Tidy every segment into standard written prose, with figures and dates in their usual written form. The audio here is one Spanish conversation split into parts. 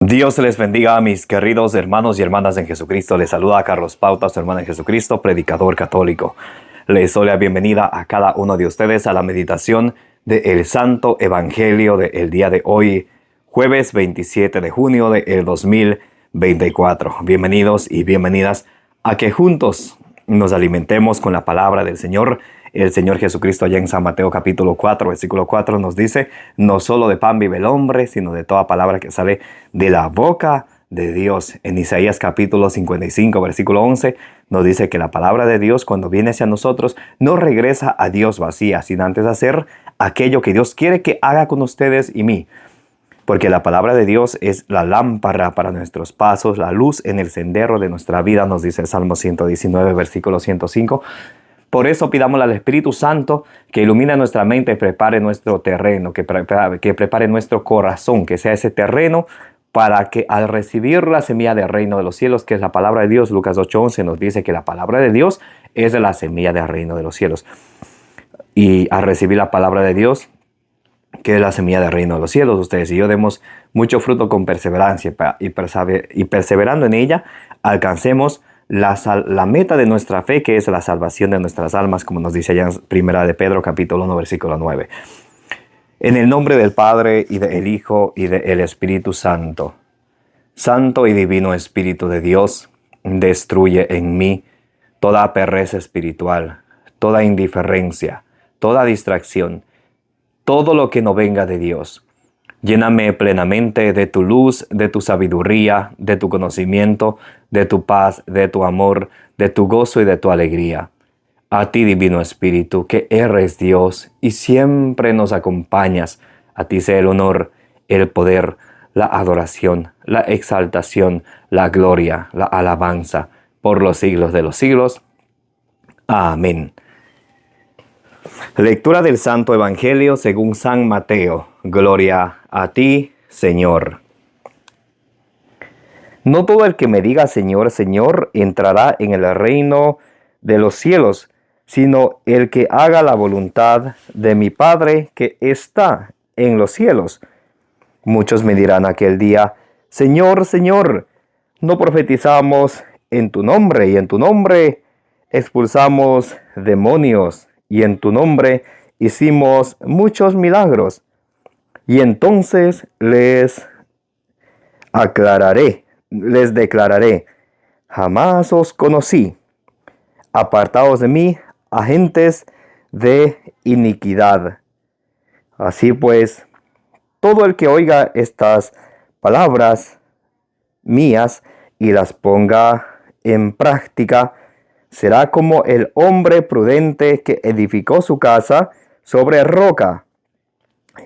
Dios les bendiga a mis queridos hermanos y hermanas en Jesucristo. Les saluda a Carlos Pauta, su hermano en Jesucristo, predicador católico. Les doy la bienvenida a cada uno de ustedes a la meditación del Santo Evangelio del día de hoy, jueves 27 de junio del 2024. Bienvenidos y bienvenidas a que juntos nos alimentemos con la palabra del Señor. El Señor Jesucristo allá en San Mateo capítulo 4, versículo 4 nos dice: no solo de pan vive el hombre, sino de toda palabra que sale de la boca de Dios. En Isaías capítulo 55, versículo 11 nos dice que la palabra de Dios, cuando viene hacia nosotros, no regresa a Dios vacía, sino antes hacer aquello que Dios quiere que haga con ustedes y mí. Porque la palabra de Dios es la lámpara para nuestros pasos, la luz en el sendero de nuestra vida, nos dice el Salmo 119, versículo 105. Por eso pidámosle al Espíritu Santo que ilumine nuestra mente y prepare nuestro terreno, que prepare nuestro corazón, que sea ese terreno para que al recibir la semilla del reino de los cielos, que es la palabra de Dios, Lucas 8:11 nos dice que la palabra de Dios es la semilla del reino de los cielos. Y al recibir la palabra de Dios, que es la semilla del reino de los cielos, ustedes y yo demos mucho fruto con perseverancia y perseverando en ella, alcancemos la meta de nuestra fe, que es la salvación de nuestras almas, como nos dice allá en Primera de Pedro, capítulo 1, versículo 9. En el nombre del Padre, y del Hijo, y del Espíritu Santo. Santo y divino Espíritu de Dios, destruye en mí toda pereza espiritual, toda indiferencia, toda distracción, todo lo que no venga de Dios. Lléname plenamente de tu luz, de tu sabiduría, de tu conocimiento, de tu paz, de tu amor, de tu gozo y de tu alegría. A ti, Divino Espíritu, que eres Dios y siempre nos acompañas. A ti sea el honor, el poder, la adoración, la exaltación, la gloria, la alabanza, por los siglos de los siglos. Amén. Lectura del Santo Evangelio según San Mateo. Gloria a ti, Señor. No todo el que me diga Señor, Señor, entrará en el reino de los cielos, sino el que haga la voluntad de mi Padre que está en los cielos. Muchos me dirán aquel día: Señor, Señor, ¿no profetizamos en tu nombre, y en tu nombre expulsamos demonios, y en tu nombre hicimos muchos milagros? Y entonces les declararé: jamás os conocí. Apartaos de mí, agentes de iniquidad. Así pues, todo el que oiga estas palabras mías y las ponga en práctica, será como el hombre prudente que edificó su casa sobre roca.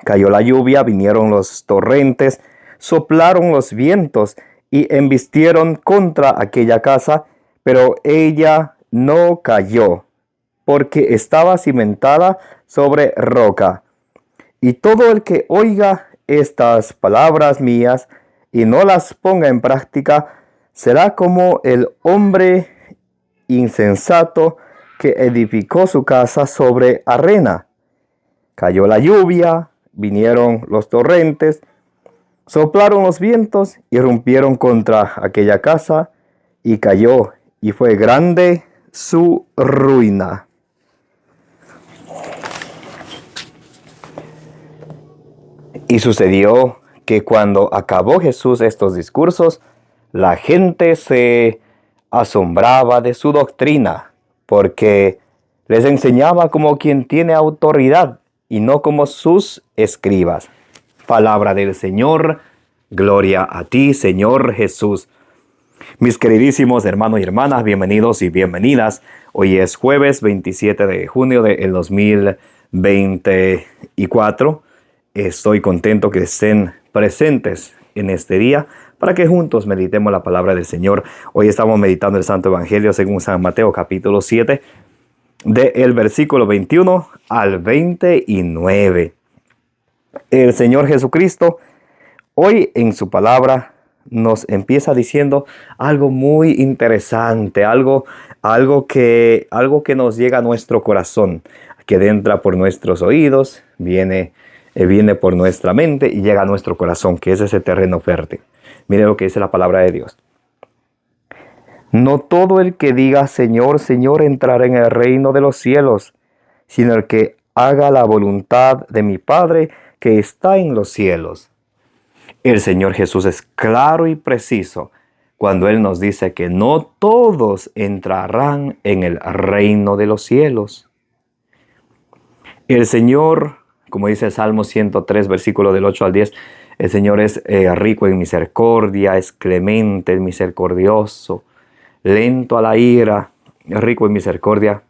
Cayó la lluvia, vinieron los torrentes, soplaron los vientos y embistieron contra aquella casa, pero ella no cayó, porque estaba cimentada sobre roca. Y todo el que oiga estas palabras mías y no las ponga en práctica, será como el hombre insensato que edificó su casa sobre arena. Cayó la lluvia, vinieron los torrentes, soplaron los vientos y rompieron contra aquella casa, y cayó, y fue grande su ruina. Y sucedió que cuando acabó Jesús estos discursos, la gente se asombraba de su doctrina, porque les enseñaba como quien tiene autoridad y no como sus escribas. Palabra del Señor. Gloria a ti, Señor Jesús. Mis queridísimos hermanos y hermanas, bienvenidos y bienvenidas. Hoy es jueves 27 de junio del 2024. Estoy contento que estén presentes en este día para que juntos meditemos la palabra del Señor. Hoy estamos meditando el Santo Evangelio según San Mateo capítulo 7, del versículo 21 al 29. El Señor Jesucristo hoy en su palabra nos empieza diciendo algo muy interesante, algo que nos llega a nuestro corazón, que entra por nuestros oídos, viene por nuestra mente y llega a nuestro corazón, que es ese terreno fértil. Mire lo que dice la palabra de Dios. No todo el que diga Señor, Señor entrará en el reino de los cielos, sino el que haga la voluntad de mi Padre que está en los cielos. El Señor Jesús es claro y preciso cuando Él nos dice que no todos entrarán en el reino de los cielos. El Señor, como dice el Salmo 103, versículo del 8 al 10, el Señor es rico en misericordia, es clemente, es misericordioso, lento a la ira, rico en misericordia.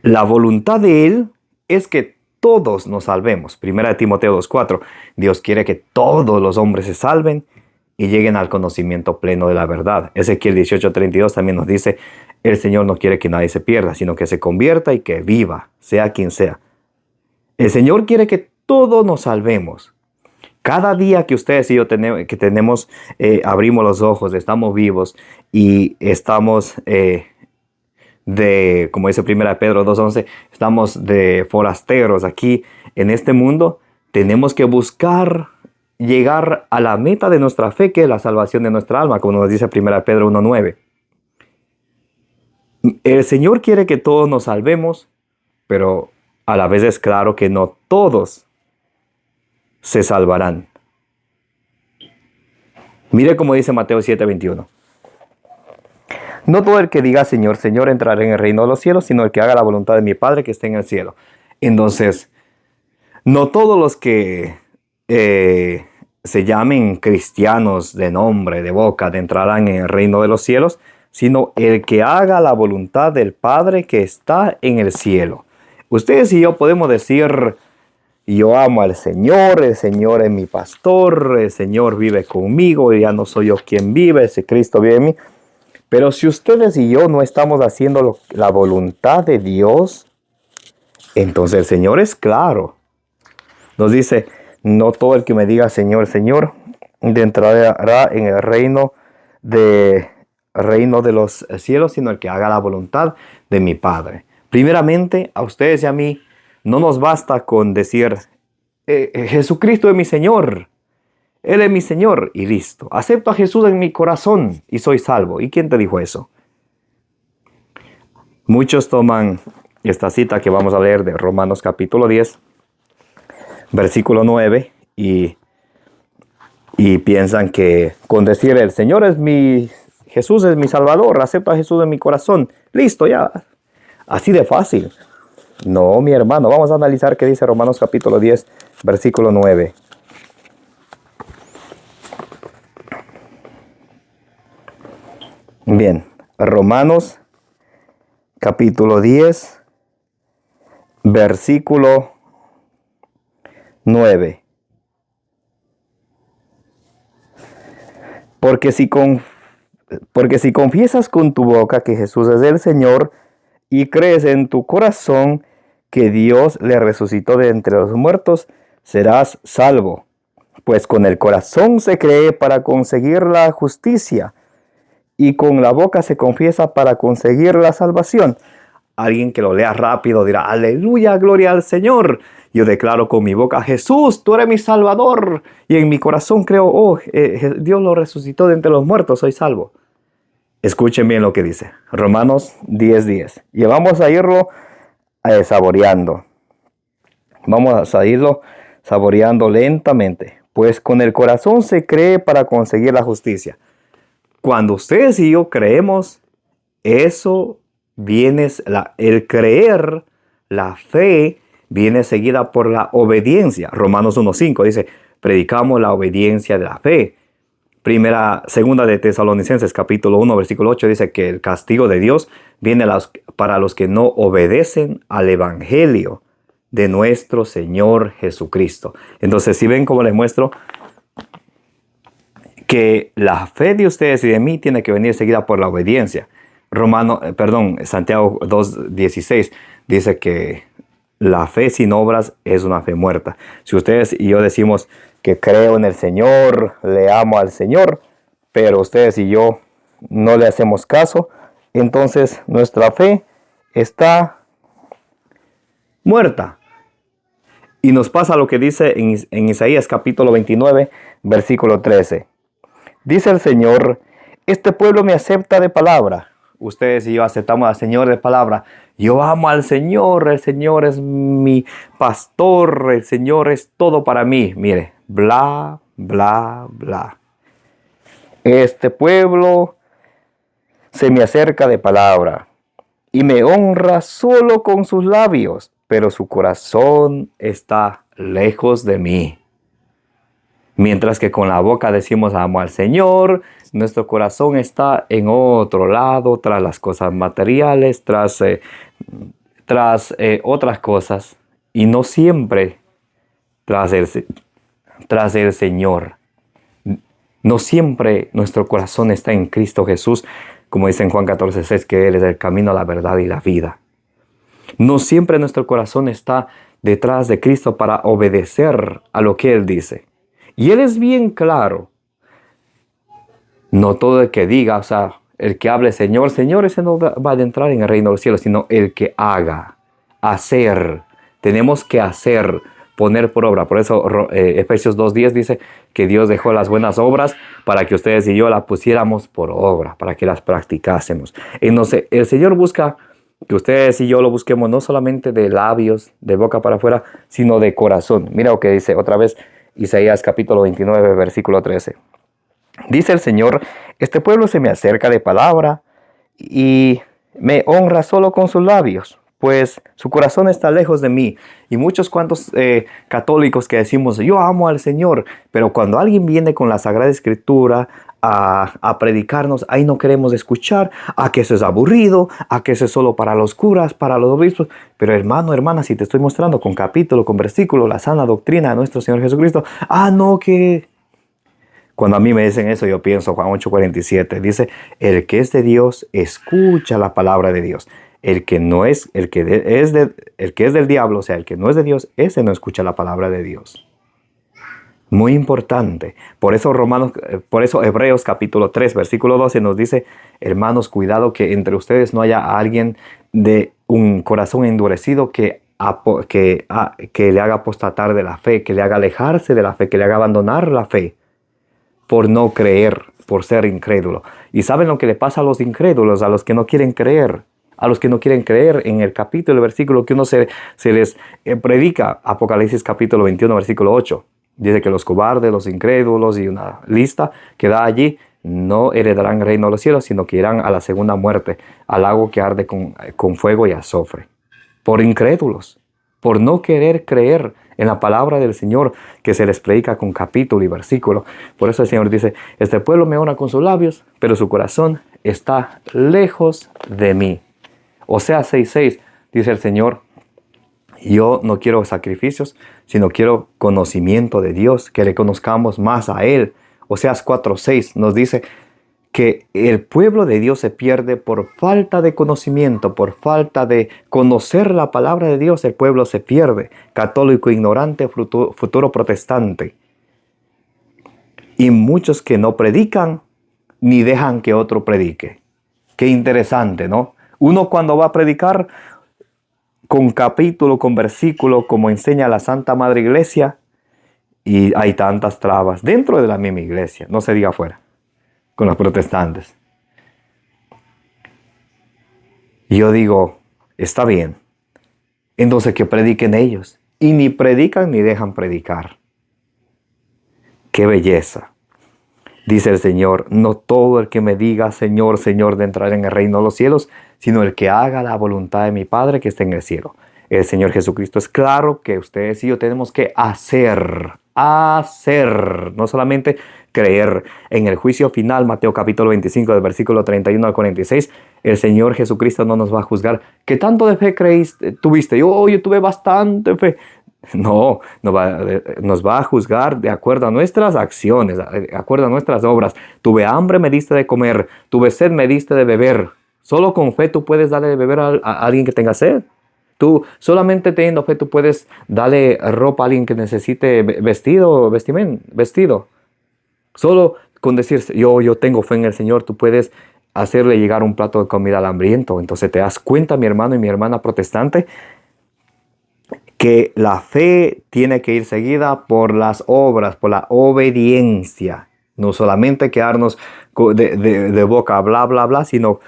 La voluntad de Él es que todos nos salvemos. Primera de Timoteo 2:4. Dios quiere que todos los hombres se salven y lleguen al conocimiento pleno de la verdad. Ezequiel 18:32 también nos dice, el Señor no quiere que nadie se pierda, sino que se convierta y que viva, sea quien sea. El Señor quiere que todos nos salvemos. Cada día que ustedes y yo abrimos los ojos, estamos vivos y estamos como dice 1 Pedro 2:11, estamos de forasteros aquí en este mundo, tenemos que buscar llegar a la meta de nuestra fe, que es la salvación de nuestra alma, como nos dice 1 Pedro 1:9. El Señor quiere que todos nos salvemos, pero a la vez es claro que no todos se salvarán. Mire como dice Mateo 7:21. No todo el que diga Señor, Señor entrará en el reino de los cielos, sino el que haga la voluntad de mi Padre que esté en el cielo. Entonces, no todos los que se llamen cristianos de nombre, de boca, entrarán en el reino de los cielos, sino el que haga la voluntad del Padre que está en el cielo. Ustedes y yo podemos decir, yo amo al Señor, el Señor es mi pastor, el Señor vive conmigo, y ya no soy yo quien vive, ese Cristo vive en mí. Pero si ustedes y yo no estamos haciendo la voluntad de Dios, entonces el Señor es claro. Nos dice, no todo el que me diga Señor, Señor, entrará en el reino de los cielos, sino el que haga la voluntad de mi Padre. Primeramente, a ustedes y a mí, no nos basta con decir, Jesucristo es mi Señor, Él es mi Señor y listo. Acepto a Jesús en mi corazón y soy salvo. ¿Y quién te dijo eso? Muchos toman esta cita que vamos a leer de Romanos capítulo 10, versículo 9, y piensan que con decir el Señor es Jesús es mi Salvador, acepto a Jesús en mi corazón, listo ya, así de fácil. No, mi hermano, vamos a analizar qué dice Romanos capítulo 10, versículo 9. Bien, Romanos capítulo 10, versículo 9. Porque si confiesas con tu boca que Jesús es el Señor y crees en tu corazón que Dios le resucitó de entre los muertos, serás salvo. Pues con el corazón se cree para conseguir la justicia y con la boca se confiesa para conseguir la salvación. Alguien que lo lea rápido dirá, aleluya, gloria al Señor. Yo declaro con mi boca, Jesús, tú eres mi Salvador. Y en mi corazón creo, Dios lo resucitó de entre los muertos, soy salvo. Escuchen bien lo que dice. Romanos 10:10. Y vamos a irlo saboreando. Vamos a irlo saboreando lentamente. Pues con el corazón se cree para conseguir la justicia. Cuando ustedes y yo creemos, eso viene, el creer, la fe, viene seguida por la obediencia. Romanos 1:5 dice, predicamos la obediencia de la fe. Segunda de Tesalonicenses capítulo 1 versículo 8 dice que el castigo de Dios viene para los que no obedecen al evangelio de nuestro Señor Jesucristo. Entonces, si ven cómo les muestro que la fe de ustedes y de mí tiene que venir seguida por la obediencia. Santiago 2:16 dice que la fe sin obras es una fe muerta. Si ustedes y yo decimos que creo en el Señor, le amo al Señor, pero ustedes y yo no le hacemos caso, entonces nuestra fe está muerta. Y nos pasa lo que dice en Isaías capítulo 29, versículo 13. Dice el Señor, este pueblo me acepta de palabra. Ustedes y yo aceptamos al Señor de palabra. Yo amo al Señor, el Señor es mi pastor, el Señor es todo para mí. Mire, bla, bla, bla. Este pueblo se me acerca de palabra y me honra solo con sus labios, pero su corazón está lejos de mí. Mientras que con la boca decimos amo al Señor, nuestro corazón está en otro lado, tras las cosas materiales, tras otras cosas, y no siempre tras el Señor. No siempre nuestro corazón está en Cristo Jesús, como dice en Juan 14:6, que Él es el camino, la verdad y la vida. No siempre nuestro corazón está detrás de Cristo para obedecer a lo que Él dice. Y Él es bien claro. No todo el que diga, o sea, el que hable Señor, Señor, ese no va a entrar en el reino de los cielos, sino el que haga, hacer. Tenemos que hacer, poner por obra. Por eso Efesios 2:10 dice que Dios dejó las buenas obras para que ustedes y yo las pusiéramos por obra, para que las practicásemos. Entonces, el Señor busca que ustedes y yo lo busquemos no solamente de labios, de boca para afuera, sino de corazón. Mira lo que dice otra vez Isaías capítulo 29, versículo 13. Dice el Señor, este pueblo se me acerca de palabra y me honra solo con sus labios, pues su corazón está lejos de mí. Y muchos cuantos católicos que decimos, yo amo al Señor, pero cuando alguien viene con la Sagrada Escritura a predicarnos, ahí no queremos escuchar, a que eso es aburrido, a que eso es solo para los curas, para los obispos. Pero hermano, hermana, si te estoy mostrando con capítulo, con versículo, la sana doctrina de nuestro Señor Jesucristo, no, que... Cuando a mí me dicen eso, yo pienso, Juan 8:47, dice, el que es de Dios, escucha la palabra de Dios. El que es del diablo, o sea, el que no es de Dios, ese no escucha la palabra de Dios. Muy importante. Por eso Hebreos capítulo 3, versículo 12 nos dice, hermanos, cuidado que entre ustedes no haya alguien de un corazón endurecido que le haga apostatar de la fe, que le haga alejarse de la fe, que le haga abandonar la fe. Por no creer, por ser incrédulo. ¿Y saben lo que le pasa a los incrédulos, a los que no quieren creer? A los que no quieren creer, en el capítulo, el versículo que uno se les predica, Apocalipsis capítulo 21, versículo 8. Dice que los cobardes, los incrédulos y una lista que da allí, no heredarán el reino de los cielos, sino que irán a la segunda muerte, al lago que arde con fuego y azufre. Por incrédulos, por no querer creer en la palabra del Señor que se les predica con capítulo y versículo. Por eso el Señor dice, este pueblo me honra con sus labios, pero su corazón está lejos de mí. Oseas 6:6 dice el Señor, yo no quiero sacrificios, sino quiero conocimiento de Dios, que le conozcamos más a Él. Oseas 4:6 nos dice que el pueblo de Dios se pierde por falta de conocimiento, por falta de conocer la palabra de Dios. El pueblo se pierde, católico ignorante, futuro protestante. Y muchos que no predican, ni dejan que otro predique. Qué interesante, ¿no? Uno cuando va a predicar, con capítulo, con versículo, como enseña la Santa Madre Iglesia, y hay tantas trabas dentro de la misma iglesia, no se diga afuera, con los protestantes. Y yo digo, está bien, entonces que prediquen ellos. Y ni predican ni dejan predicar. ¡Qué belleza! Dice el Señor, no todo el que me diga Señor, Señor, de entrar en el reino de los cielos, sino el que haga la voluntad de mi Padre que está en el cielo. El Señor Jesucristo es claro que ustedes y yo tenemos que hacer, no solamente creer. En el juicio final, Mateo capítulo 25, del versículo 31 al 46, el Señor Jesucristo no nos va a juzgar. ¿Qué tanto de fe tuviste? Yo tuve bastante fe. No, nos va a juzgar de acuerdo a nuestras acciones, de acuerdo a nuestras obras. Tuve hambre, me diste de comer. Tuve sed, me diste de beber. Solo con fe tú puedes darle de beber a alguien que tenga sed. Tú solamente teniendo fe tú puedes darle ropa a alguien que necesite vestido. Solo con decir yo tengo fe en el Señor, tú puedes hacerle llegar un plato de comida al hambriento. Entonces te das cuenta, mi hermano y mi hermana protestante, que la fe tiene que ir seguida por las obras, por la obediencia. No solamente quedarnos de boca, bla, bla, bla, sino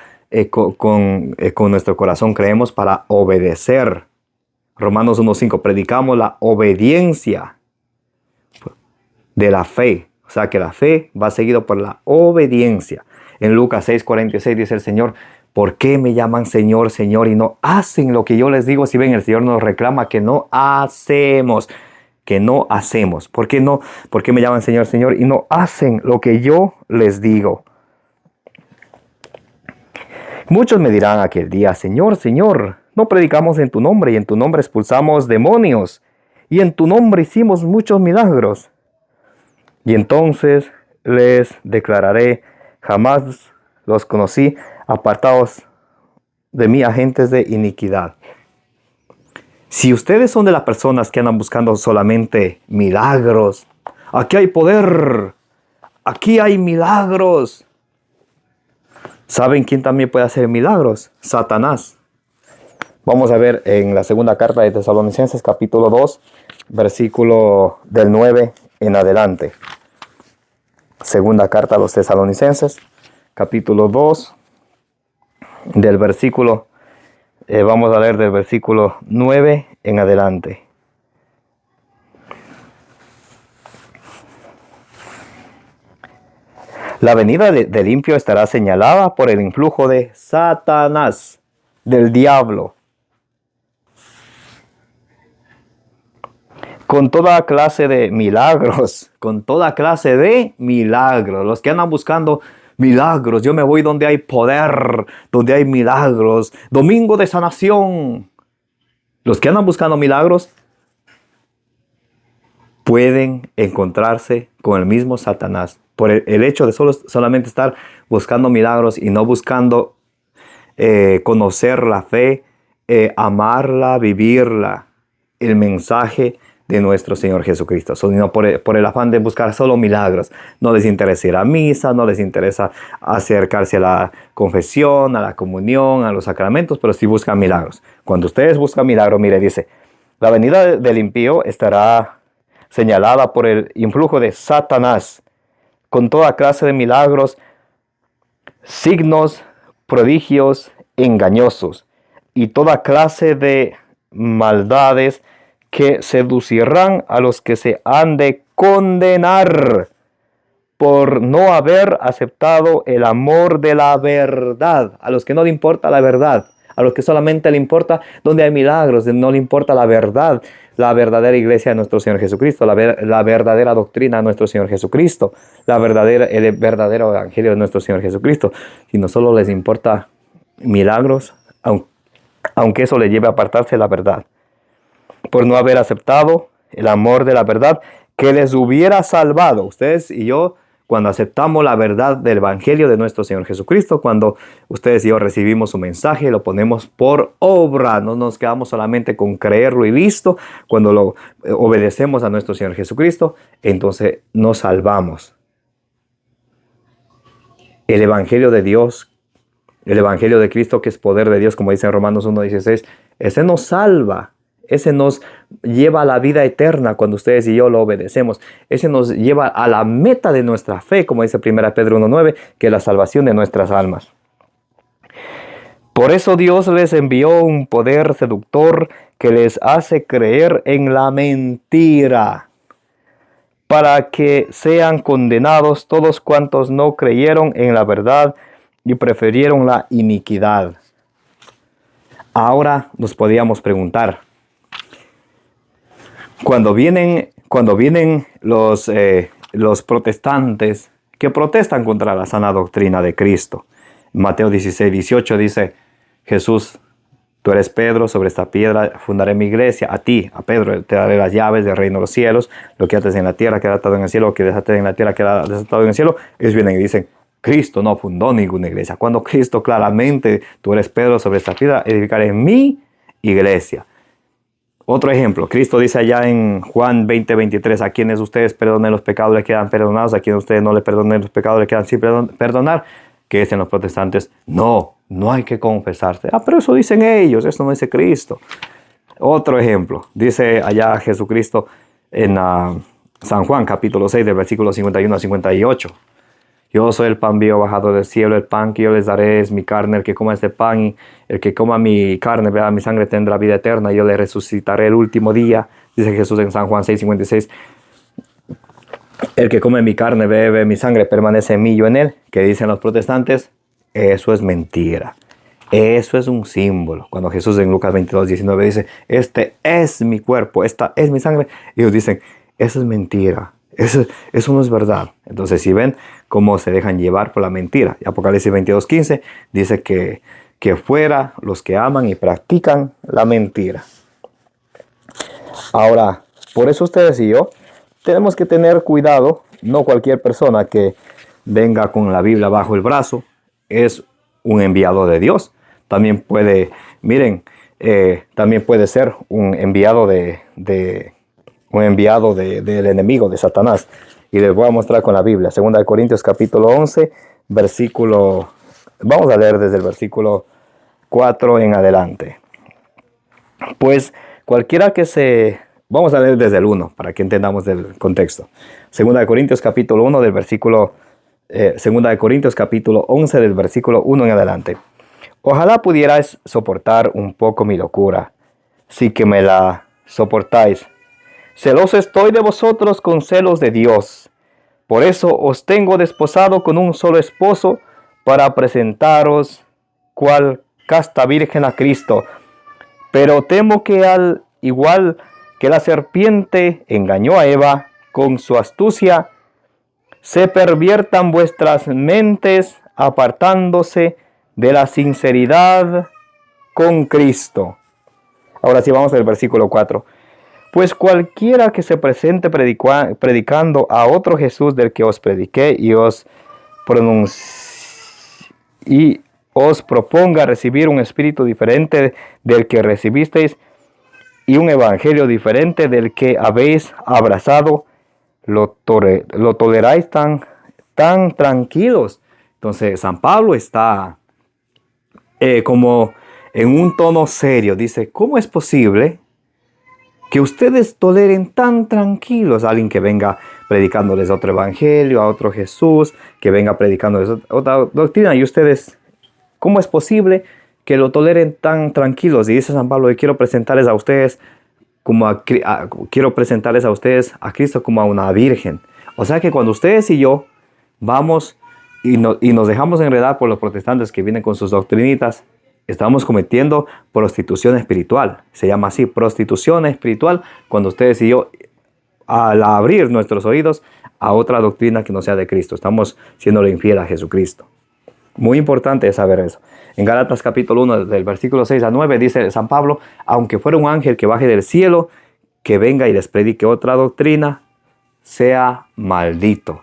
con nuestro corazón creemos para obedecer. Romanos 1:5, predicamos la obediencia de la fe. O sea que la fe va seguido por la obediencia. En Lucas 6:46 dice el Señor: ¿por qué me llaman Señor, Señor y no hacen lo que yo les digo? Si ven, el Señor nos reclama que no hacemos. Que no hacemos. ¿Por qué no? ¿Por qué me llaman Señor, Señor y no hacen lo que yo les digo? Muchos me dirán aquel día: Señor, Señor, no predicamos en tu nombre, y en tu nombre expulsamos demonios, y en tu nombre hicimos muchos milagros. Y entonces les declararé: jamás los conocí, apartados de mí, agentes de iniquidad. Si ustedes son de las personas que andan buscando solamente milagros, aquí hay poder, aquí hay milagros. ¿Saben quién también puede hacer milagros? Satanás. Vamos a ver en la segunda carta de Tesalonicenses, capítulo 2, versículo del 9 en adelante. Segunda carta a los Tesalonicenses, capítulo 2, del versículo, vamos a leer del versículo 9 en adelante. La venida del impío estará señalada por el influjo de Satanás, del diablo, con toda clase de milagros, Los que andan buscando milagros, yo me voy donde hay poder, donde hay milagros. Domingo de sanación. Los que andan buscando milagros pueden encontrarse con el mismo Satanás. Por el hecho de solamente estar buscando milagros y no buscando conocer la fe, amarla, vivirla, el mensaje de nuestro Señor Jesucristo. Sino por el afán de buscar solo milagros. No les interesa ir a misa, no les interesa acercarse a la confesión, a la comunión, a los sacramentos, pero sí buscan milagros. Cuando ustedes buscan milagros, mire, dice: la venida del impío estará señalada por el influjo de Satanás, con toda clase de milagros, signos, prodigios engañosos y toda clase de maldades que seducirán a los que se han de condenar por no haber aceptado el amor de la verdad. A los que no le importa la verdad, a los que solamente le importa donde hay milagros, no le importa la verdad, la verdadera iglesia de nuestro Señor Jesucristo, la verdadera doctrina de nuestro Señor Jesucristo, el verdadero evangelio de nuestro Señor Jesucristo. Si no solo les importa milagros, aunque eso les lleve a apartarse de la verdad, por no haber aceptado el amor de la verdad que les hubiera salvado. Ustedes y yo, cuando aceptamos la verdad del evangelio de nuestro Señor Jesucristo, cuando ustedes y yo recibimos su mensaje, lo ponemos por obra, no nos quedamos solamente con creerlo y listo. Cuando lo obedecemos a nuestro Señor Jesucristo, entonces nos salvamos. El evangelio de Dios, el evangelio de Cristo, que es poder de Dios, como dice en Romanos 1:16, ese nos salva. Ese nos lleva a la vida eterna cuando ustedes y yo lo obedecemos. Ese nos lleva a la meta de nuestra fe, como dice 1 Pedro 1:9, que es la salvación de nuestras almas. Por eso Dios les envió un poder seductor que les hace creer en la mentira, para que sean condenados todos cuantos no creyeron en la verdad y prefirieron la iniquidad. Ahora nos podríamos preguntar, cuando vienen los protestantes que protestan contra la sana doctrina de Cristo. Mateo 16:18 dice Jesús: tú eres Pedro, sobre esta piedra fundaré mi iglesia. A ti, a Pedro, te daré las llaves del reino de los cielos. Lo que ates en la tierra quedará atado en el cielo, lo que desates en la tierra quedará desatado en el cielo. Ellos vienen y dicen: Cristo no fundó ninguna iglesia. Cuando Cristo claramente: tú eres Pedro, sobre esta piedra edificaré mi iglesia. Otro ejemplo, Cristo dice allá en Juan 20:23, a quienes ustedes perdonen los pecados les quedan perdonados, a quienes ustedes no les perdonen los pecados les quedan sin perdonar. ¿Qué dicen los protestantes? No hay que confesarse. Pero eso dicen ellos, eso no dice Cristo. Otro ejemplo, dice allá Jesucristo en San Juan, capítulo 6, del versículo 51 a 58. Yo soy el pan vivo bajado del cielo, el pan que yo les daré es mi carne, el que coma este pan y el que coma mi carne, beba mi sangre, tendrá vida eterna, yo le resucitaré el último día, dice Jesús en San Juan 6, 56. El que come mi carne, bebe mi sangre, permanece en mí, yo en él. ¿Qué dicen los protestantes? Eso es mentira. Eso es un símbolo. Cuando Jesús en Lucas 22, 19 dice, este es mi cuerpo, esta es mi sangre, ellos dicen, eso es mentira. Eso no es verdad. Entonces, si ven cómo se dejan llevar por la mentira. Y Apocalipsis 22:15 dice que fuera los que aman y practican la mentira. Ahora, por eso ustedes y yo tenemos que tener cuidado. No cualquier persona que venga con la Biblia bajo el brazo es un enviado de Dios. También puede, también puede ser un enviado del enemigo, de Satanás. Y les voy a mostrar con la Biblia. 2 Corintios capítulo 11, vamos a leer desde el versículo 4 en adelante. Pues cualquiera vamos a leer desde el 1 para que entendamos el contexto. 2 Corintios capítulo 1 del versículo, 2 Corintios capítulo 11 del versículo 1 en adelante. Ojalá pudierais soportar un poco mi locura, sí que me la soportáis. Celoso estoy de vosotros con celos de Dios. Por eso os tengo desposado con un solo esposo, para presentaros cual casta virgen a Cristo. Pero temo que al igual que la serpiente engañó a Eva con su astucia, se perviertan vuestras mentes apartándose de la sinceridad con Cristo. Ahora sí vamos al versículo 4. Pues cualquiera que se presente predicando a otro Jesús del que os prediqué y os proponga recibir un espíritu diferente del que recibisteis y un evangelio diferente del que habéis abrazado, lo toleráis tan tranquilos. Entonces San Pablo está como en un tono serio. Dice, ¿cómo es posible que ustedes toleren tan tranquilos a alguien que venga predicándoles otro evangelio, a otro Jesús, que venga predicándoles otra doctrina? Y ustedes, ¿cómo es posible que lo toleren tan tranquilos? Y dice San Pablo, quiero presentarles a ustedes a Cristo como a una virgen. O sea que cuando ustedes y yo vamos y nos dejamos enredar por los protestantes que vienen con sus doctrinitas, estamos cometiendo prostitución espiritual. Se llama así, prostitución espiritual, cuando ustedes y yo, al abrir nuestros oídos a otra doctrina que no sea de Cristo, estamos siendo infiel a Jesucristo. Muy importante es saber eso. En Gálatas capítulo 1, del versículo 6 a 9, dice San Pablo, aunque fuera un ángel que baje del cielo, que venga y les predique otra doctrina, sea maldito.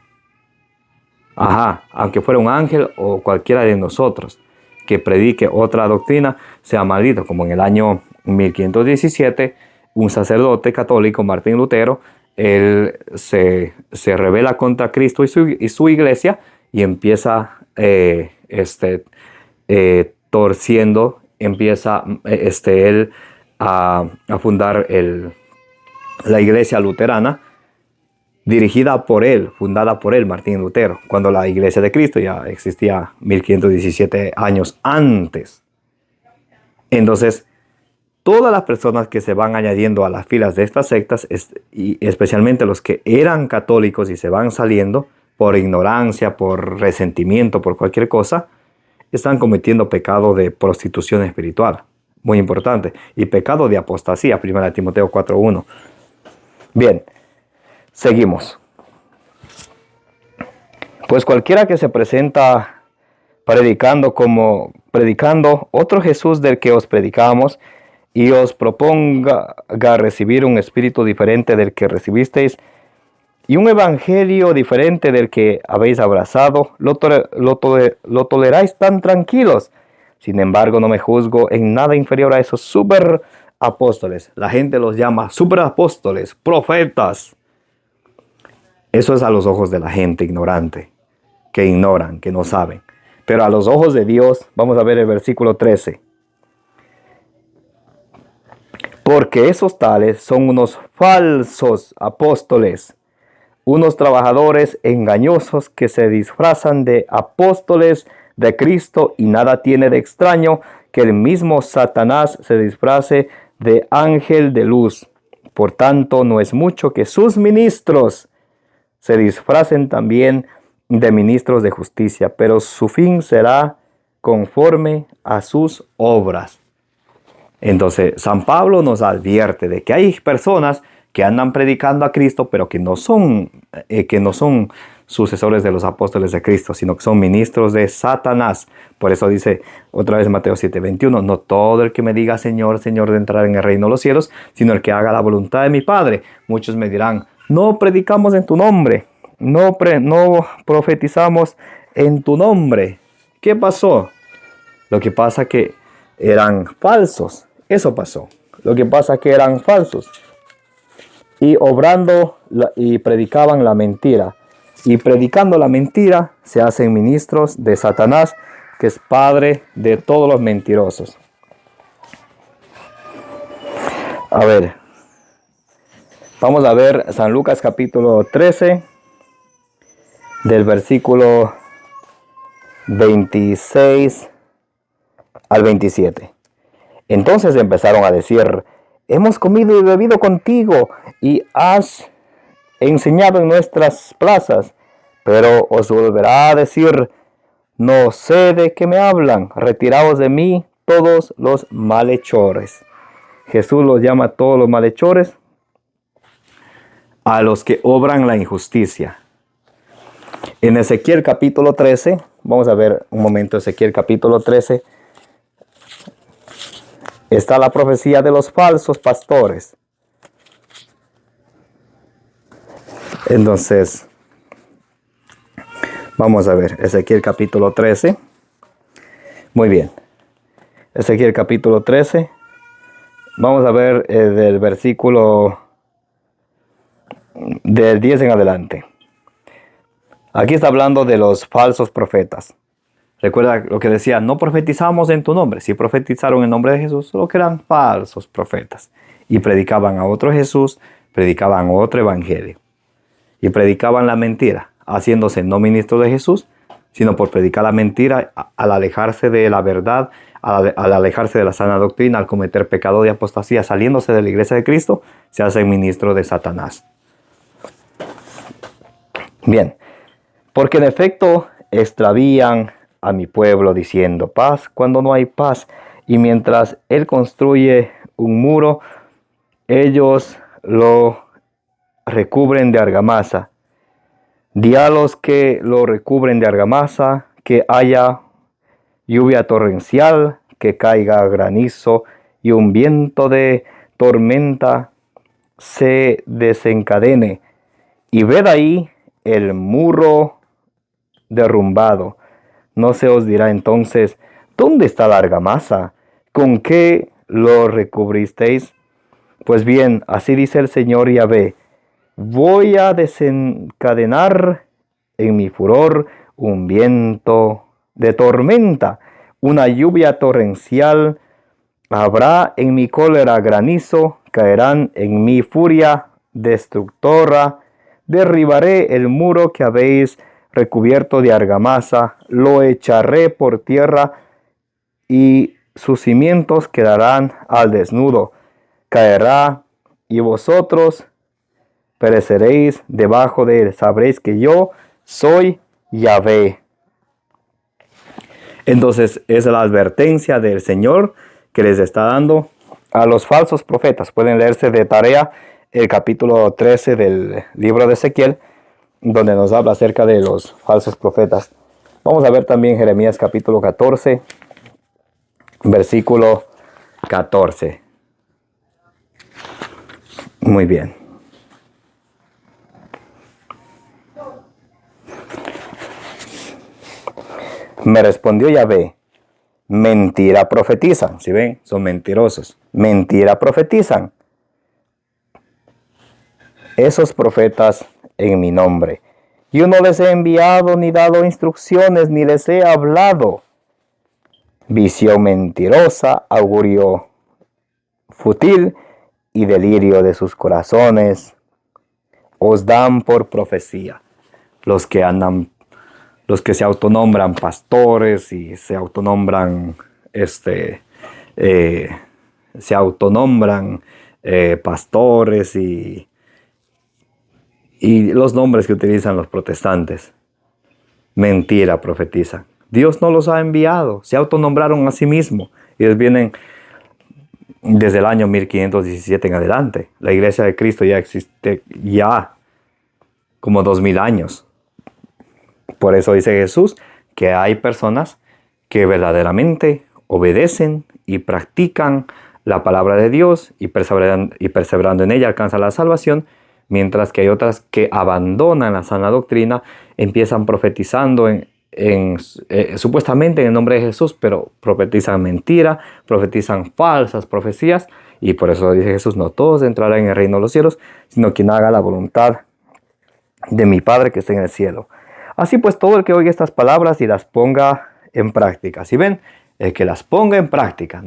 Aunque fuera un ángel o cualquiera de nosotros que predique otra doctrina, sea maldito. Como en el año 1517, un sacerdote católico, Martín Lutero, él se rebela contra Cristo y su iglesia y empieza torciendo, empieza él a fundar la iglesia luterana, fundada por él, Martín Lutero, cuando la iglesia de Cristo ya existía 1517 años antes. Entonces, todas las personas que se van añadiendo a las filas de estas sectas, y especialmente los que eran católicos y se van saliendo por ignorancia, por resentimiento, por cualquier cosa, están cometiendo pecado de prostitución espiritual, muy importante, y pecado de apostasía, 1 Timoteo 4:1. Bien, seguimos. Pues cualquiera que se presenta predicando otro Jesús del que os predicamos y os proponga recibir un espíritu diferente del que recibisteis y un evangelio diferente del que habéis abrazado, lo toleráis tan tranquilos. Sin embargo, no me juzgo en nada inferior a esos super apóstoles. La gente los llama super apóstoles, profetas. Eso es a los ojos de la gente ignorante, que ignoran, que no saben. Pero a los ojos de Dios, vamos a ver el versículo 13. Porque esos tales son unos falsos apóstoles, unos trabajadores engañosos que se disfrazan de apóstoles de Cristo, y nada tiene de extraño que el mismo Satanás se disfrace de ángel de luz. Por tanto, no es mucho que sus ministros se disfracen también de ministros de justicia, pero su fin será conforme a sus obras. Entonces, San Pablo nos advierte de que hay personas que andan predicando a Cristo, pero que no son sucesores de los apóstoles de Cristo, sino que son ministros de Satanás. Por eso dice otra vez Mateo 7:21, no todo el que me diga Señor, Señor, de entrar en el reino de los cielos, sino el que haga la voluntad de mi Padre. Muchos me dirán, no predicamos en tu nombre, no profetizamos en tu nombre. ¿Qué pasó? Lo que pasa que eran falsos. Eso pasó. Lo que pasa que eran falsos. Y obrando y predicaban la mentira. Y predicando la mentira se hacen ministros de Satanás, que es padre de todos los mentirosos. A ver. Vamos a ver San Lucas capítulo 13, del versículo 26 al 27. Entonces empezaron a decir, hemos comido y bebido contigo y has enseñado en nuestras plazas. Pero os volverá a decir, no sé de qué me hablan, retiraos de mí todos los malhechores. Jesús los llama todos los malhechores a los que obran la injusticia. En Ezequiel capítulo 13, vamos a ver un momento Ezequiel capítulo 13, está la profecía de los falsos pastores. Entonces, vamos a ver Ezequiel capítulo 13. Muy bien. Ezequiel capítulo 13. Vamos a ver del versículo del 10 en adelante. Aquí está hablando de los falsos profetas. Recuerda lo que decía, no profetizamos en tu nombre. Si profetizaron en nombre de Jesús, solo que eran falsos profetas. Y predicaban a otro Jesús, predicaban otro evangelio. Y predicaban la mentira, haciéndose no ministros de Jesús, sino por predicar la mentira, al alejarse de la verdad, al alejarse de la sana doctrina, al cometer pecado de apostasía, saliéndose de la iglesia de Cristo, se hacen ministros de Satanás. Bien, porque en efecto extravían a mi pueblo diciendo paz cuando no hay paz, y mientras él construye un muro, ellos lo recubren de argamasa. Di a los que lo recubren de argamasa que haya lluvia torrencial, que caiga granizo y un viento de tormenta se desencadene, y ved ahí el muro derrumbado. No se os dirá entonces, ¿dónde está la argamasa? ¿Con qué lo recubristeis? Pues bien, así dice el Señor Yahvé, voy a desencadenar en mi furor un viento de tormenta, una lluvia torrencial, habrá en mi cólera granizo, caerán en mi furia destructora, derribaré el muro que habéis recubierto de argamasa, lo echaré por tierra y sus cimientos quedarán al desnudo, caerá y vosotros pereceréis debajo de él. Sabréis que yo soy Yahvé. Entonces es la advertencia del Señor que les está dando a los falsos profetas. Pueden leerse de tarea el capítulo 13 del libro de Ezequiel, donde nos habla acerca de los falsos profetas. Vamos a ver también Jeremías capítulo 14, versículo 14. Muy bien. Me respondió Yahvé, mentira profetizan. ¿Sí ven? Son mentirosos. Mentira profetizan esos profetas en mi nombre. Yo no les he enviado ni dado instrucciones, ni les he hablado. Visión mentirosa, augurio fútil, y delirio de sus corazones os dan por profecía. Los que se autonombran pastores y se autonombran pastores y los nombres que utilizan los protestantes. Mentira, profetizan. Dios no los ha enviado, se autonombraron a sí mismos. Ellos vienen desde el año 1517 en adelante. La iglesia de Cristo ya existe como 2000 años. Por eso dice Jesús que hay personas que verdaderamente obedecen y practican la palabra de Dios y perseverando en ella alcanzan la salvación, mientras que hay otras que abandonan la sana doctrina, empiezan profetizando supuestamente en el nombre de Jesús, pero profetizan mentira, profetizan falsas profecías, y por eso dice Jesús: no todos entrarán en el reino de los cielos, sino quien haga la voluntad de mi Padre que está en el cielo. Así pues, todo el que oiga estas palabras y las ponga en práctica. Si ven, el que las ponga en práctica,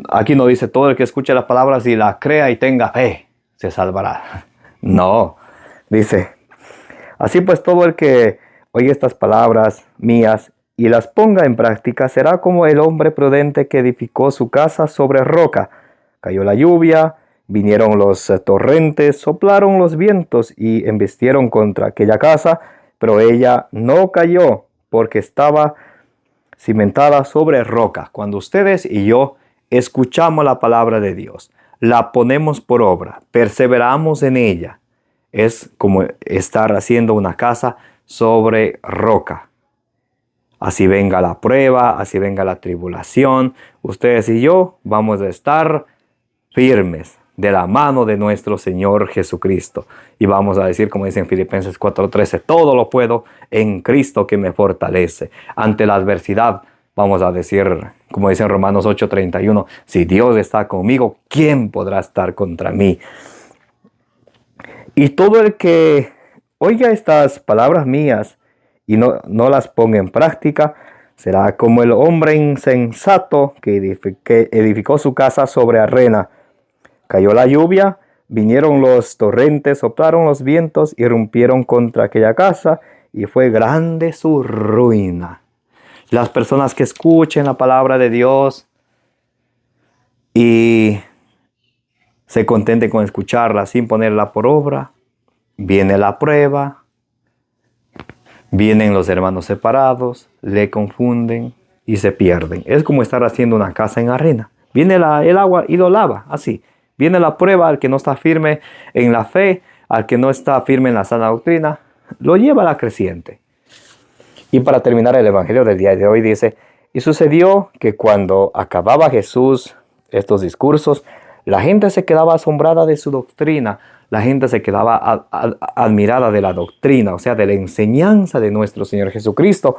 aquí no dice todo el que escuche las palabras y las crea y tenga fe, se salvará. No, dice, así pues todo el que oiga estas palabras mías y las ponga en práctica será como el hombre prudente que edificó su casa sobre roca. Cayó la lluvia, vinieron los torrentes, soplaron los vientos y embistieron contra aquella casa, pero ella no cayó porque estaba cimentada sobre roca. Cuando ustedes y yo escuchamos la palabra de Dios, la ponemos por obra, perseveramos en ella, es como estar haciendo una casa sobre roca. Así venga la prueba, así venga la tribulación, ustedes y yo vamos a estar firmes de la mano de nuestro Señor Jesucristo. Y vamos a decir, como dice en Filipenses 4:13, todo lo puedo en Cristo que me fortalece. Ante la adversidad, vamos a decir, como dice en Romanos 8:31, si Dios está conmigo, ¿quién podrá estar contra mí? Y todo el que oiga estas palabras mías y no las ponga en práctica, será como el hombre insensato que edificó su casa sobre arena. Cayó la lluvia, vinieron los torrentes, soplaron los vientos, irrumpieron contra aquella casa y fue grande su ruina. Las personas que escuchen la palabra de Dios y se contenten con escucharla sin ponerla por obra, viene la prueba, vienen los hermanos separados, le confunden y se pierden. Es como estar haciendo una casa en arena. Viene el agua y lo lava, así. Viene la prueba al que no está firme en la fe, al que no está firme en la sana doctrina, lo lleva a la creciente. Y para terminar el evangelio del día de hoy dice, y sucedió que cuando acababa Jesús estos discursos, la gente se quedaba asombrada de su doctrina, la gente se quedaba admirada de la doctrina, o sea, de la enseñanza de nuestro Señor Jesucristo,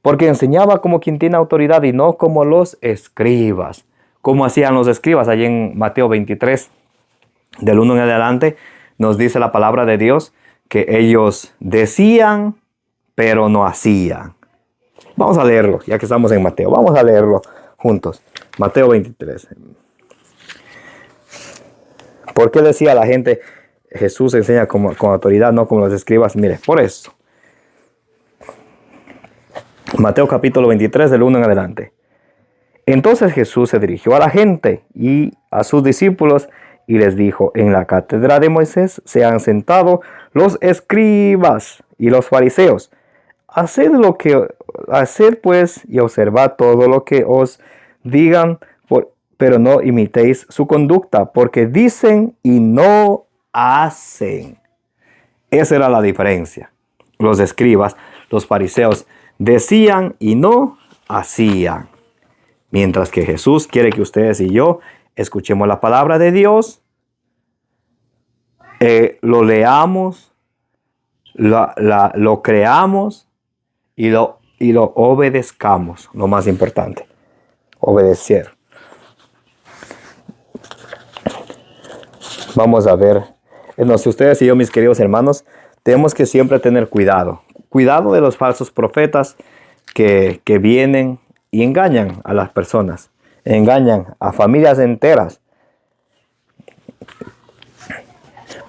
porque enseñaba como quien tiene autoridad y no como los escribas. Como hacían los escribas, allí en Mateo 23, del 1 en adelante, nos dice la palabra de Dios que ellos decían, pero no hacían. Vamos a leerlo, ya que estamos en Mateo. Vamos a leerlo juntos. Mateo 23. ¿Por qué decía la gente, Jesús enseña con autoridad, no como los escribas? Mire, por eso. Mateo capítulo 23, del 1 en adelante. Entonces Jesús se dirigió a la gente y a sus discípulos y les dijo, en la cátedra de Moisés se han sentado los escribas y los fariseos. Haced pues y observad todo lo que os digan, pero no imitéis su conducta, porque dicen y no hacen. Esa era la diferencia. Los escribas, los fariseos, decían y no hacían. Mientras que Jesús quiere que ustedes y yo escuchemos la palabra de Dios, lo leamos, lo creamos y lo obedezcamos. Lo más importante, obedecer. Vamos a ver. Entonces, ustedes y yo, mis queridos hermanos, tenemos que siempre tener cuidado. Cuidado de los falsos profetas que vienen y engañan a las personas, engañan a familias enteras.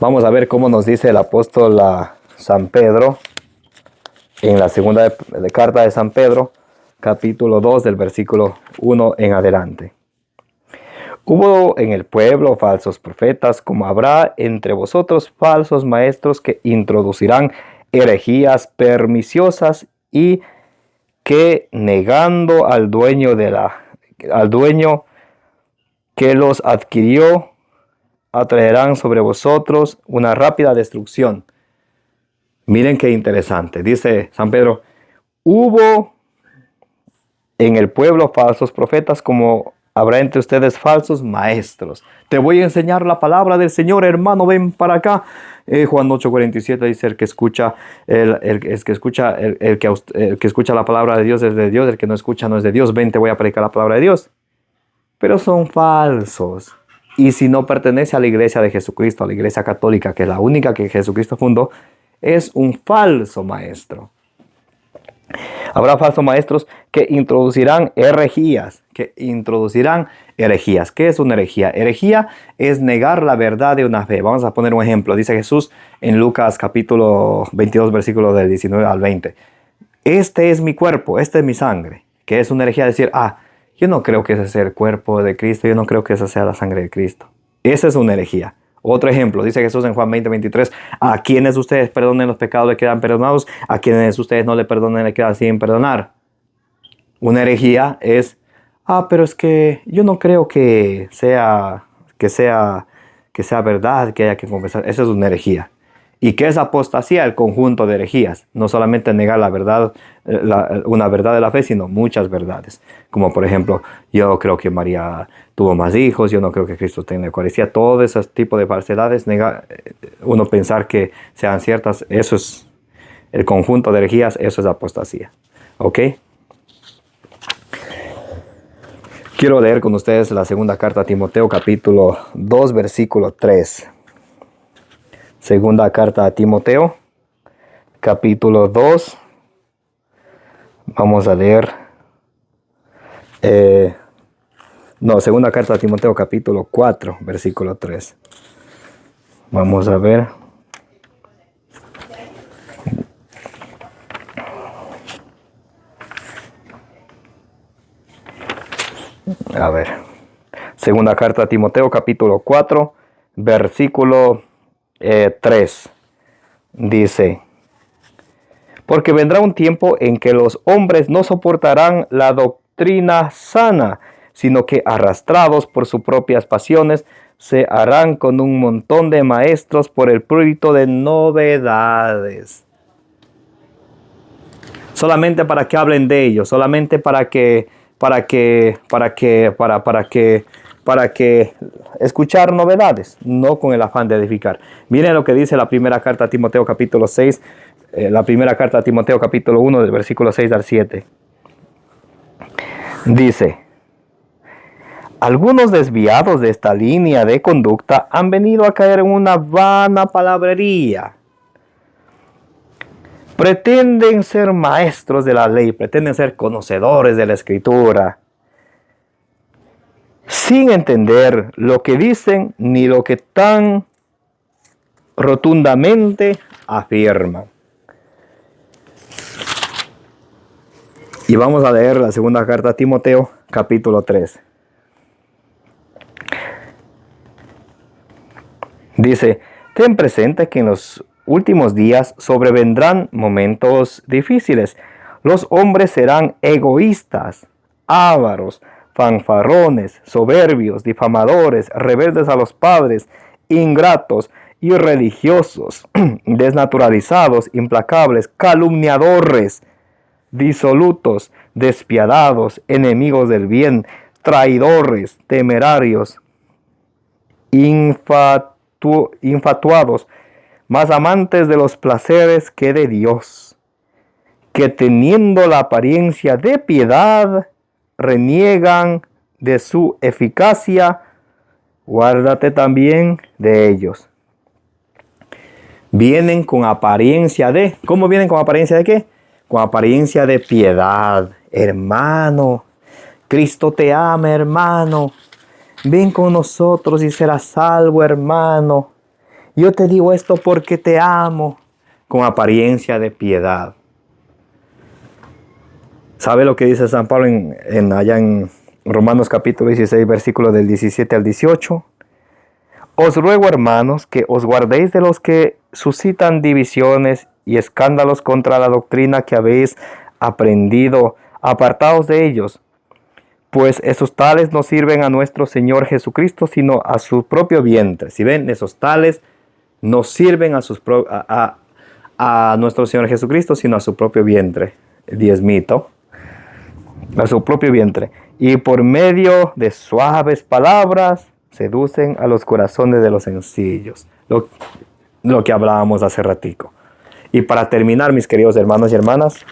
Vamos a ver cómo nos dice el apóstol San Pedro en la segunda carta de San Pedro, capítulo 2, del versículo 1 en adelante. Hubo en el pueblo falsos profetas, como habrá entre vosotros falsos maestros que introducirán herejías perniciosas y que negando al dueño que los adquirió, atraerán sobre vosotros una rápida destrucción. Miren qué interesante. Dice San Pedro, hubo en el pueblo falsos profetas, como habrá entre ustedes falsos maestros. Te voy a enseñar la palabra del Señor, hermano, ven para acá. Juan 8:47 dice, el que escucha la palabra de Dios es de Dios, el que no escucha no es de Dios. Ven, te voy a predicar la palabra de Dios. Pero son falsos. Y si no pertenece a la iglesia de Jesucristo, a la iglesia católica, que es la única que Jesucristo fundó, es un falso maestro. Habrá falsos maestros que introducirán herejías. ¿Qué es una herejía? Herejía es negar la verdad de una fe. Vamos a poner un ejemplo. Dice Jesús en Lucas capítulo 22, versículos del 19 al 20. Este es mi cuerpo, esta es mi sangre. ¿Qué es una herejía? Decir, yo no creo que ese sea el cuerpo de Cristo, yo no creo que esa sea la sangre de Cristo. Esa es una herejía. Otro ejemplo, dice Jesús en Juan 20:23, a quienes ustedes perdonen los pecados le quedan perdonados, a quienes ustedes no le perdonen le quedan sin perdonar. Una herejía es, pero es que yo no creo que sea verdad, que haya que confesar. Esa es una herejía. ¿Y qué es apostasía? El conjunto de herejías. No solamente negar la verdad, una verdad de la fe, sino muchas verdades. Como por ejemplo, yo creo que María tuvo más hijos, yo no creo que Cristo tenga Eucaristía. Todo ese tipo de falsedades, uno pensar que sean ciertas, eso es el conjunto de herejías, eso es apostasía. ¿Ok? Quiero leer con ustedes la segunda carta a Timoteo, capítulo 2, versículo 3. Segunda carta a Timoteo, capítulo 2. Vamos a leer. Segunda carta a Timoteo, capítulo 4, versículo 3. Vamos a ver. Segunda carta a Timoteo, capítulo 4, versículo 3. Dice, porque vendrá un tiempo en que los hombres no soportarán la doctrina sana, sino que arrastrados por sus propias pasiones, se harán con un montón de maestros por el prurito de novedades. Solamente para que hablen de ellos, solamente para que escuchar novedades, no con el afán de edificar. Miren lo que dice la primera carta a Timoteo capítulo 6, la primera carta a Timoteo capítulo 1 del versículo 6 al 7. Dice, algunos desviados de esta línea de conducta han venido a caer en una vana palabrería. Pretenden ser maestros de la ley, pretenden ser conocedores de la Escritura, sin entender lo que dicen ni lo que tan rotundamente afirman. Y vamos a leer la segunda carta a Timoteo, capítulo 3. Dice, ten presente que en los últimos días sobrevendrán momentos difíciles. Los hombres serán egoístas, ávaros, fanfarrones, soberbios, difamadores, rebeldes a los padres, ingratos, irreligiosos, desnaturalizados, implacables, calumniadores, disolutos, despiadados, enemigos del bien, traidores, temerarios, infatuados, más amantes de los placeres que de Dios, que teniendo la apariencia de piedad, reniegan de su eficacia. Guárdate también de ellos. Vienen con apariencia de... ¿Cómo vienen con apariencia de qué? Con apariencia de piedad. Hermano, Cristo te ama, hermano. Ven con nosotros y serás salvo, hermano. Yo te digo esto porque te amo, con apariencia de piedad. ¿Sabe lo que dice San Pablo allá en Romanos capítulo 16, versículo del 17 al 18? Os ruego, hermanos, que os guardéis de los que suscitan divisiones y escándalos contra la doctrina que habéis aprendido. Apartaos de ellos, pues esos tales no sirven a nuestro Señor Jesucristo, sino a su propio vientre. Si ven, esos tales no sirven a nuestro Señor Jesucristo, sino a su propio vientre. Diezmito. A su propio vientre. Y por medio de suaves palabras seducen a los corazones de los sencillos. Lo que hablábamos hace ratico. Y para terminar, mis queridos hermanos y hermanas,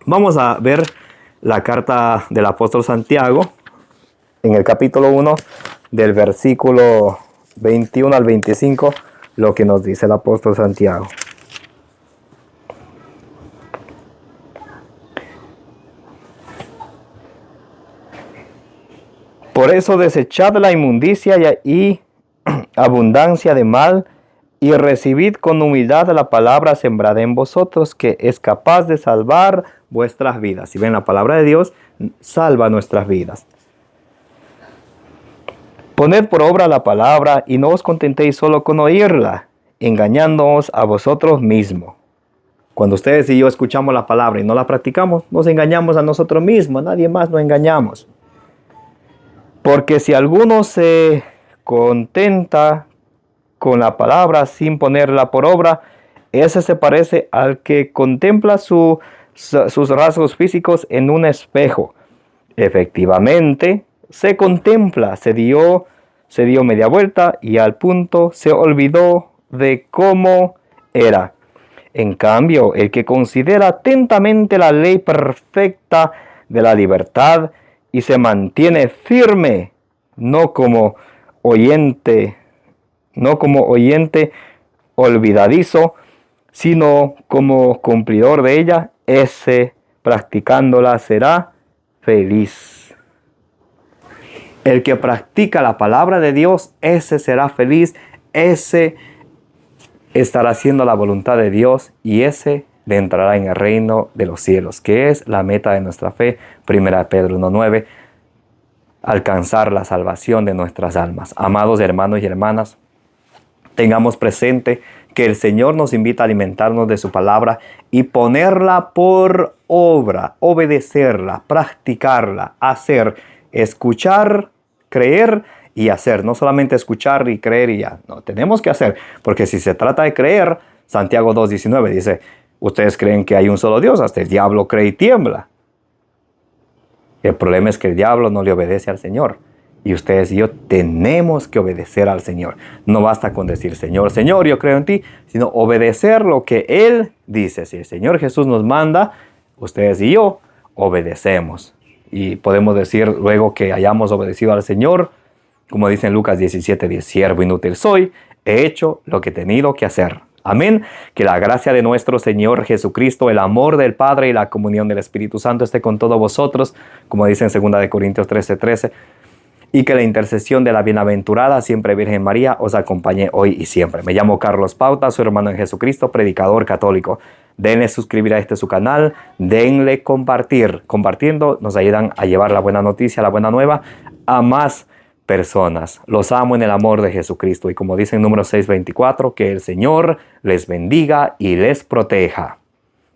vamos a ver la carta del apóstol Santiago en el capítulo 1, del versículo 21 al 25, lo que nos dice el apóstol Santiago. Por eso desechad la inmundicia y abundancia de mal, y recibid con humildad la palabra sembrada en vosotros, que es capaz de salvar vuestras vidas. Si ven, la palabra de Dios salva nuestras vidas. Poned por obra la palabra y no os contentéis solo con oírla, engañándoos a vosotros mismos. Cuando ustedes y yo escuchamos la palabra y no la practicamos, nos engañamos a nosotros mismos, a nadie más nos engañamos. Porque si alguno se contenta con la palabra sin ponerla por obra, ese se parece al que contempla sus rasgos físicos en un espejo. Efectivamente, se contempla, se dio media vuelta y al punto se olvidó de cómo era. En cambio, el que considera atentamente la ley perfecta de la libertad y se mantiene firme, no como oyente olvidadizo, sino como cumplidor de ella, ese practicándola será feliz. El que practica la palabra de Dios, ese será feliz, ese estará haciendo la voluntad de Dios y ese le entrará en el reino de los cielos, que es la meta de nuestra fe. 1 Pedro 1:9, alcanzar la salvación de nuestras almas. Amados hermanos y hermanas, tengamos presente que el Señor nos invita a alimentarnos de su palabra y ponerla por obra, obedecerla, practicarla, hacer, escuchar, creer y hacer. No solamente escuchar y creer y ya. No, tenemos que hacer. Porque si se trata de creer, Santiago 2:19 dice, ustedes creen que hay un solo Dios, hasta el diablo cree y tiembla. El problema es que el diablo no le obedece al Señor. Y ustedes y yo tenemos que obedecer al Señor. No basta con decir, Señor, Señor, yo creo en ti, sino obedecer lo que Él dice. Si el Señor Jesús nos manda, ustedes y yo obedecemos. Y podemos decir luego que hayamos obedecido al Señor, como dice en Lucas 17:10, siervo inútil soy, he hecho lo que he tenido que hacer. Amén. Que la gracia de nuestro Señor Jesucristo, el amor del Padre y la comunión del Espíritu Santo esté con todos vosotros, como dice en 2 Corintios 13:13. Y que la intercesión de la bienaventurada siempre Virgen María os acompañe hoy y siempre. Me llamo Carlos Pauta, su hermano en Jesucristo, predicador católico. Denle suscribir a su canal, denle compartir. Compartiendo nos ayudan a llevar la buena noticia, la buena nueva a más personas. Los amo en el amor de Jesucristo. Y como dice en Números 6:24, que el Señor les bendiga y les proteja.